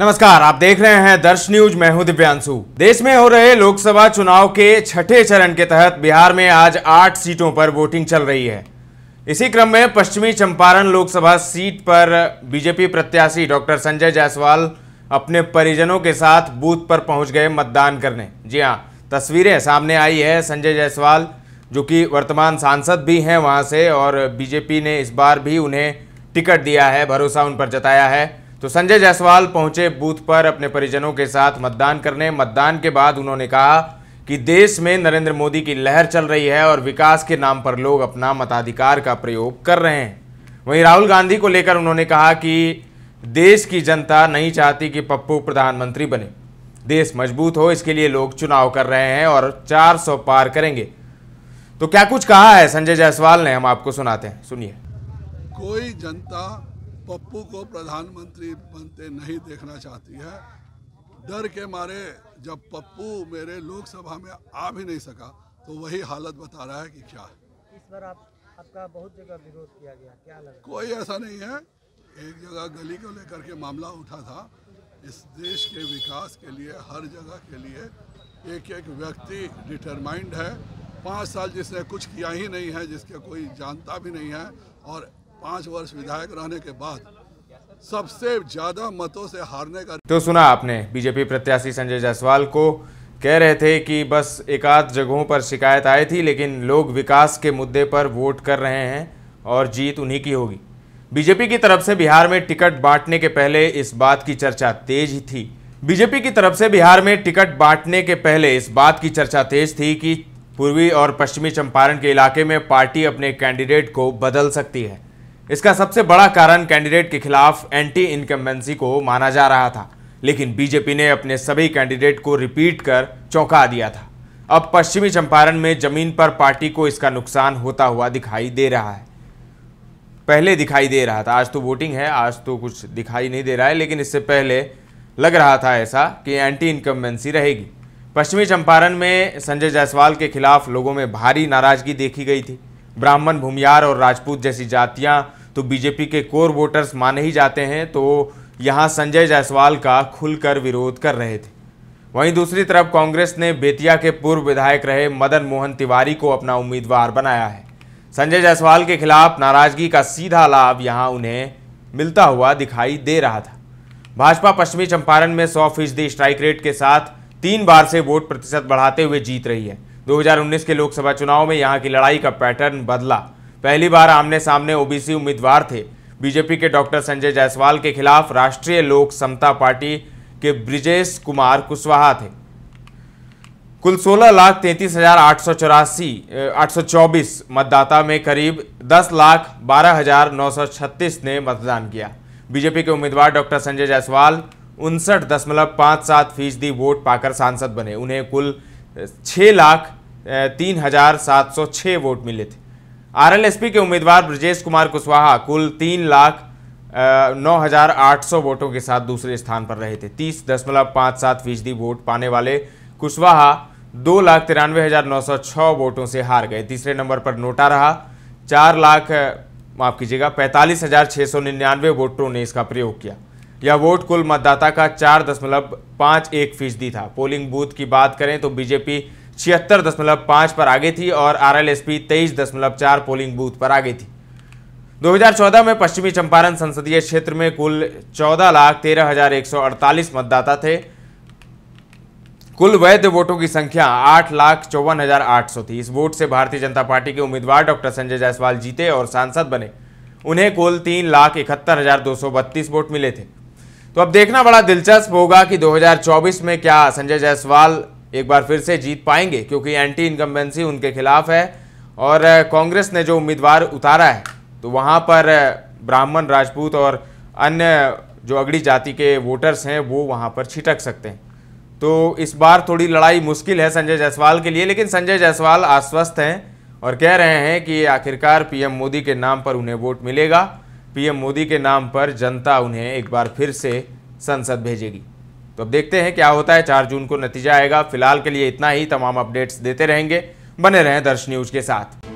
नमस्कार, आप देख रहे हैं दर्श न्यूज। मैं हूं दिव्यांशु। देश में हो रहे लोकसभा चुनाव के छठे चरण के तहत बिहार में आज 8 सीटों पर वोटिंग चल रही है। इसी क्रम में पश्चिमी चंपारण लोकसभा सीट पर बीजेपी प्रत्याशी डॉक्टर संजय जायसवाल अपने परिजनों के साथ बूथ पर पहुंच गए मतदान करने। जी हां, तस्वीरें सामने आई है। संजय जायसवाल जो कि वर्तमान सांसद भी हैं वहां से, और बीजेपी ने इस बार भी उन्हें टिकट दिया है, भरोसा उन पर जताया है। तो संजय जायसवाल पहुंचे बूथ पर अपने परिजनों के साथ मतदान करने। मतदान के बाद उन्होंने कहा कि देश में नरेंद्र मोदी की लहर चल रही है और विकास के नाम पर लोग अपना मताधिकार का प्रयोग कर रहे हैं। वहीं राहुल गांधी को लेकर उन्होंने कहा कि देश की जनता नहीं चाहती कि पप्पू प्रधानमंत्री बने, देश मजबूत हो, इसके लिए लोग चुनाव कर रहे हैं और 400 पार करेंगे। तो क्या कुछ कहा है संजय जायसवाल ने, हम आपको सुनाते हैं, सुनिए। कोई जनता पप्पू को प्रधानमंत्री बनते नहीं देखना चाहती है। डर के मारे जब पप्पू मेरे लोकसभा में आ भी नहीं सका तो वही हालत बता रहा है कि क्या है। इस बार आपका बहुत जगह विरोध किया गया, क्या लगा? कोई ऐसा नहीं है। एक जगह गली को लेकर के मामला उठा था। इस देश के विकास के लिए, हर जगह के लिए एक एक व्यक्ति डिटरमाइंड है। 5 साल जिसने कुछ किया ही नहीं है, जिसके कोई जानता भी नहीं है, और 5 वर्ष विधायक रहने के बाद सबसे ज्यादा मतों से हारने का। तो सुना आपने, बीजेपी प्रत्याशी संजय जायसवाल को कह रहे थे कि बस एक आध जगहों पर शिकायत आई थी, लेकिन लोग विकास के मुद्दे पर वोट कर रहे हैं और जीत उन्हीं की होगी। बीजेपी की तरफ से बिहार में टिकट बांटने के पहले इस बात की चर्चा तेज थी। बीजेपी की तरफ से बिहार में टिकट बांटने के पहले इस बात की चर्चा तेज थी कि पूर्वी और पश्चिमी चंपारण के इलाके में पार्टी अपने कैंडिडेट को बदल सकती है। इसका सबसे बड़ा कारण कैंडिडेट के खिलाफ एंटी इनकम्बेंसी को माना जा रहा था, लेकिन बीजेपी ने अपने सभी कैंडिडेट को रिपीट कर चौंका दिया था। अब पश्चिमी चंपारण में जमीन पर पार्टी को इसका नुकसान होता हुआ दिखाई दे रहा है। पहले दिखाई दे रहा था, आज तो वोटिंग है, आज तो कुछ दिखाई नहीं दे रहा है, लेकिन इससे पहले लग रहा था ऐसा कि एंटी इनकम्बेंसी रहेगी। पश्चिमी चंपारण में संजय जायसवाल के खिलाफ लोगों में भारी नाराजगी देखी गई थी। ब्राह्मण, भूमियार और राजपूत जैसी जातियां तो बीजेपी के कोर वोटर्स माने ही जाते हैं, तो यहां संजय जायसवाल का खुलकर विरोध कर रहे थे। वहीं दूसरी तरफ कांग्रेस ने बेतिया के पूर्व विधायक रहे मदन मोहन तिवारी को अपना उम्मीदवार बनाया है। संजय जायसवाल के खिलाफ नाराजगी का सीधा लाभ यहां उन्हें मिलता हुआ दिखाई दे रहा था। भाजपा पश्चिमी चंपारण में 100% स्ट्राइक रेट के साथ 3 बार से वोट प्रतिशत बढ़ाते हुए जीत रही है। 2019 के लोकसभा चुनाव में यहां की लड़ाई का पैटर्न बदला। पहली बार आमने सामने ओबीसी उम्मीदवार थे। बीजेपी के डॉक्टर संजय जायसवाल के खिलाफ राष्ट्रीय लोक समता पार्टी के ब्रिजेश कुमार कुशवाहा थे। कुल 16,33,824 मतदाता में करीब 10,12,936 ने मतदान किया। बीजेपी के उम्मीदवार डॉक्टर संजय जायसवाल 59.57% वोट पाकर सांसद बने। उन्हें कुल 6,03,706 वोट मिले थे। आरएलएसपी के उम्मीदवार ब्रिजेश कुमार कुशवाहा कुल 3,09,800 वोटों के साथ दूसरे स्थान पर रहे थे। 30.57% वोट पाने वाले कुशवाहा 2,93,906 वोटों से हार गए। तीसरे नंबर पर नोटा रहा। 45,699 वोटरों ने इसका प्रयोग किया। यह वोट कुल मतदाता का 4.51% था। पोलिंग बूथ की बात करें तो बीजेपी 76.5 पर आगे थी और आरएलएसपी 23.4 पोलिंग बूथ पर आगे थी। 2014 में पश्चिमी चंपारण संसदीय क्षेत्र में कुल 14,13,148 मतदाता थे। कुल वैध वोटों की संख्या 8,54,800 थी। इस वोट से भारतीय जनता पार्टी के उम्मीदवार डॉक्टर संजय जायसवाल जीते और सांसद बने। उन्हें कुल 3,71,232 वोट मिले थे। तो अब देखना बड़ा दिलचस्प होगा कि 2024 में क्या संजय जायसवाल एक बार फिर से जीत पाएंगे, क्योंकि एंटी इनकम्बेंसी उनके खिलाफ है और कांग्रेस ने जो उम्मीदवार उतारा है तो वहां पर ब्राह्मण, राजपूत और अन्य जो अगड़ी जाति के वोटर्स हैं वो वहां पर छिटक सकते हैं। तो इस बार थोड़ी लड़ाई मुश्किल है संजय जायसवाल के लिए, लेकिन संजय जायसवाल आश्वस्त हैं और कह रहे हैं कि आखिरकार पीएम मोदी के नाम पर उन्हें वोट मिलेगा। पीएम मोदी के नाम पर जनता उन्हें एक बार फिर से संसद भेजेगी। तो अब देखते हैं क्या होता है। 4 जून को नतीजा आएगा। फिलहाल के लिए इतना ही। तमाम अपडेट्स देते रहेंगे, बने रहें दर्श न्यूज के साथ।